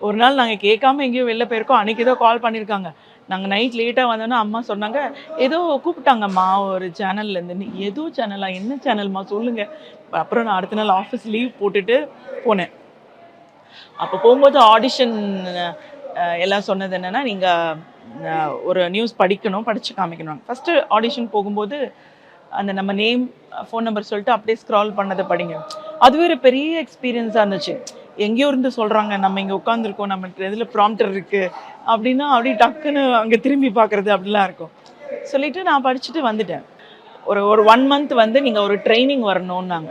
ஒரு நாள் நாங்கள் கேட்காம எங்கேயோ வெளில போயிருக்கோம். அன்றைக்கி ஏதோ கால் பண்ணியிருக்காங்க. நாங்கள் நைட் லேட்டாக வந்தோன்னா அம்மா சொன்னாங்க, ஏதோ கூப்பிட்டாங்கம்மா ஒரு சேனல்லேருந்து. ஏதோ சேனலா? என்ன சேனல்மா சொல்லுங்கள். அப்புறம் நான் அடுத்த நாள் ஆஃபீஸ் லீவ் போட்டுட்டு போனேன். அப்போ போகும்போது ஆடிஷன் எல்லாம் சொன்னது என்னென்னா, நீங்கள் ஒரு நியூஸ் படிக்கணும், படித்து காமிக்கணும். ஃபஸ்ட்டு ஆடிஷன் போகும்போது அந்த நம்ம நேம், ஃபோன் நம்பர் சொல்லிட்டு அப்படியே ஸ்க்ரால் பண்ணதை படிங்க. அதுவே ஒரு பெரிய எக்ஸ்பீரியன்ஸாக இருந்துச்சு. எங்கேயோ இருந்து சொல்கிறாங்க, நம்ம இங்கே உட்காந்துருக்கோம், நம்ம இதில் ப்ராம்ப்டர் இருக்குது அப்படின்னா, அப்படியே டக்குன்னு அங்கே திரும்பி பார்க்குறது அப்படிலாம் இருக்கும். சொல்லிவிட்டு நான் படிச்சுட்டு வந்துட்டேன். ஒரு ஒரு 1 மந்த் வந்து நீங்கள் ஒரு ட்ரைனிங் வரணும்னாங்க.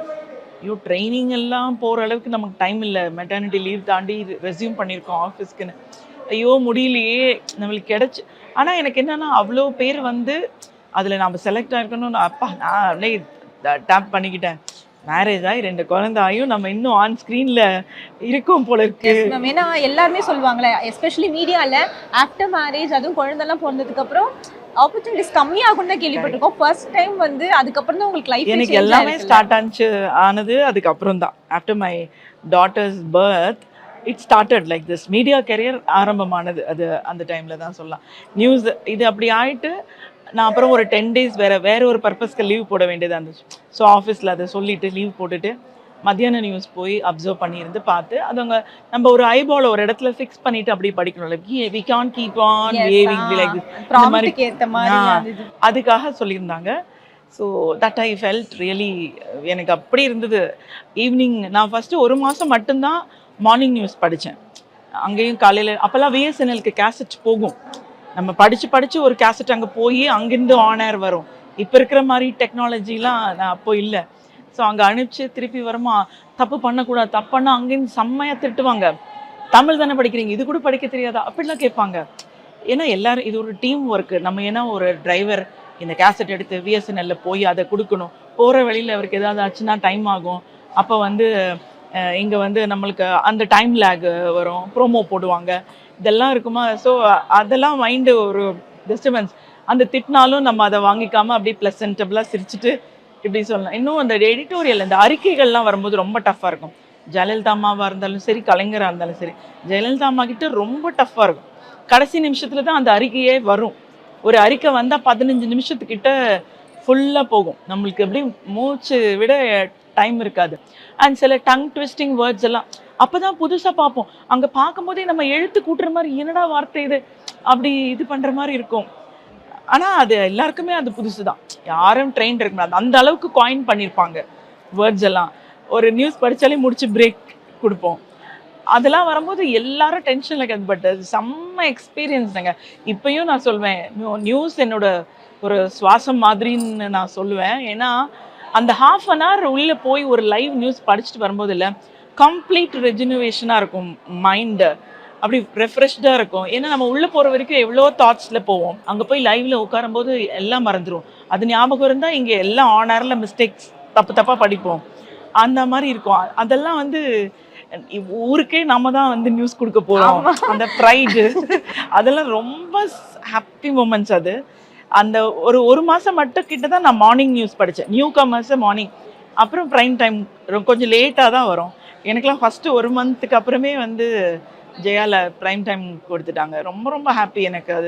ஐயோ, ட்ரைனிங் எல்லாம் போகிற அளவுக்கு நமக்கு டைம் இல்லை. மெட்டர்னிட்டி லீவ் தாண்டி ரெஸ்யூம் பண்ணியிருக்கோம் ஆஃபீஸ்க்குன்னு. ஐயோ முடியலையே நம்மளுக்கு கிடச்சி. ஆனால் எனக்கு என்னென்னா அவ்வளோ பேர் வந்து அதில் நம்ம செலக்ட் ஆகிருக்கணும்னு அப்பா நான் அப்படியே டேப் பண்ணிக்கிட்டேன். மேரேஜ் ஆகி 2 குழந்தை ஆகியும் நம்ம இன்னும் ஆன் ஸ்க்ரீனில் இருக்கோம் போல இருக்கு. ஏன்னா எல்லாருமே சொல்லுவாங்களே, எஸ்பெஷலி மீடியாவில் ஆஃப்டர் மேரேஜ் அதுவும் குழந்தைலாம் பிறந்ததுக்கப்புறம் ஆப்பர்ச்சுனிட்டிஸ் கம்மியாகும் தான் கேள்விப்பட்டிருக்கோம். ஃபர்ஸ்ட் டைம் வந்து அதுக்கப்புறம் தான் உங்களுக்கு லைஃப் எனக்கு எல்லாமே ஸ்டார்ட் ஆனது அதுக்கப்புறம் தான். After my daughters birth it started like this. Media career ஆரம்பமானது அது அந்த டைமில் தான் சொல்லலாம். நியூஸ் இது அப்படி ஆகிட்டு நான் அப்புறம் ஒரு 10 டேஸ் வேறு ஒரு பர்பஸ்க்கு லீவ் போட வேண்டியதாக இருந்துச்சு. ஸோ ஆஃபீஸில் அதை சொல்லிவிட்டு லீவ் போட்டுட்டு மத்தியான நியூஸ் போய் அப்சர்வ் பண்ணியிருந்து பார்த்து அது அவங்க நம்ம ஒரு ஐபால் ஒரு இடத்துல ஃபிக்ஸ் பண்ணிட்டு அப்படி படிக்கணும்ல. We can keep on waving like இந்த மாதிரி அதுக்காக சொல்லியிருந்தாங்க. So that I felt really எனக்கு அப்படி இருந்தது. ஈவினிங் நான் ஃபஸ்ட்டு 1 மாதம் மட்டும்தான் மார்னிங் நியூஸ் படித்தேன். அங்கேயும் காலையில் அப்போல்லாம் விஎஸ்என்எலுக்கு கேசட் போகும். நம்ம படித்து ஒரு கேசட் அங்கே போய் அங்கேருந்து ஆன் ஏர் வரும். இப்போ இருக்கிற மாதிரி டெக்னாலஜிலாம் நான் அப்போ இல்லை. ஸோ அங்கே அனுப்பிச்சு திருப்பி வருமா, தப்பு பண்ணக்கூடாது, தப்பு பண்ணால் அங்கேருந்து செம்மையாக திட்டுவாங்க. தமிழ் தானே படிக்கிறீங்க, இது கூட படிக்க தெரியாதா அப்படிலாம் கேட்பாங்க. ஏன்னா எல்லோரும் இது ஒரு டீம் ஒர்க்கு. நம்ம ஏன்னா ஒரு டிரைவர் இந்த கேசட் எடுத்து விஎஸ்என்எல்ல போய் அதை கொடுக்கணும். போகிற வழியில் அவருக்கு ஏதாவது ஆச்சுன்னா டைம் ஆகும். அப்போ வந்து இங்கே வந்து நம்மளுக்கு அந்த டைம் லேக் வரும், ப்ரோமோ போடுவாங்க, இதெல்லாம் இருக்குமா. ஸோ அதெல்லாம் மைண்டு ஒரு டிஸ்டர்பன்ஸ். அந்த திட்டினாலும் நம்ம அதை வாங்கிக்காமல் அப்படியே ப்ளசன்டபுளாக சிரிச்சுட்டு இப்படி சொல்லலாம். இன்னும் அந்த எடிட்டோரியல் இந்த அறிக்கைகள்லாம் வரும்போது ரொம்ப டஃப்பாக இருக்கும். ஜெயலலிதா அம்மாவாக இருந்தாலும் சரி, கலைஞராக இருந்தாலும் சரி, ஜெயலலிதா அம்மா கிட்ட ரொம்ப டஃப்பாக இருக்கும். கடைசி நிமிஷத்தில் தான் அந்த அறிக்கையே வரும். ஒரு அறிக்கை வந்தால் 15 நிமிஷத்துக்கிட்ட ஃபுல்லாக போகும். நம்மளுக்கு எப்படி மூச்சு விட டைம் இருக்காது. அண்ட் சில டங் ட்விஸ்டிங் வேர்ட்ஸ் எல்லாம் அப்போ தான் புதுசாக பார்ப்போம். அங்கே பார்க்கும்போதே நம்ம எழுத்து கூட்டுற மாதிரி என்னடா வார்த்தை இது அப்படி இது பண்ணுற மாதிரி இருக்கும். ஆனால் அது எல்லாருக்குமே அது புதுசு தான். யாரும் ட்ரெயின் இருக்க முடியாது. அந்த அளவுக்கு காயின் பண்ணியிருப்பாங்க வேர்ட்ஸ் எல்லாம். ஒரு நியூஸ் படித்தாலே முடிச்சு பிரேக் கொடுப்போம். அதெல்லாம் வரும்போது எல்லாரும் டென்ஷனில் இருக்காது. பட் அது செம்ம எக்ஸ்பீரியன்ஸ்ங்க. இப்போயும் நான் சொல்வேன், நியூஸ் என்னோட ஒரு சுவாசம் மாதிரின்னு நான் சொல்லுவேன். ஏன்னா அந்த ½ அன் ஹவர் உள்ளே போய் ஒரு லைவ் நியூஸ் படிச்சுட்டு வரும்போது இல்லை, கம்ப்ளீட் ரெஜினுவேஷனாக இருக்கும் மைண்டு. அப்படி ரெஃப்ரெஷ்டாக இருக்கும். ஏன்னா நம்ம உள்ளே போகிற வரைக்கும் எவ்வளோ தாட்ஸில் போவோம். அங்கே போய் லைவில் உட்காரும்போது எல்லாம் மறந்துடும். அது ஞாபகம் இருந்தால் இங்கே எல்லாம் ஆன் ஏரில் மிஸ்டேக்ஸ் தப்பாக படிப்போம். அந்த மாதிரி இருக்கும். அதெல்லாம் வந்து ஊருக்கே நம்ம தான் வந்து நியூஸ் கொடுக்க போகிறோம். அந்த ப்ரைடு அதெல்லாம் ரொம்ப ஹாப்பி மூமெண்ட்ஸ். அது அந்த ஒரு மாதம் மட்டும் கிட்ட தான் நான் மார்னிங் நியூஸ் படித்தேன். நியூ கமர்ஸை மார்னிங், அப்புறம் ப்ரைம் டைம் கொஞ்சம் லேட்டாக தான் வரும். எனக்குலாம் ஃபஸ்ட்டு 1 மந்த்துக்கு அப்புறமே வந்து ஜெயாவில் ப்ரைம் டைம் கொடுத்துட்டாங்க. ரொம்ப ரொம்ப ஹாப்பி எனக்கு அது.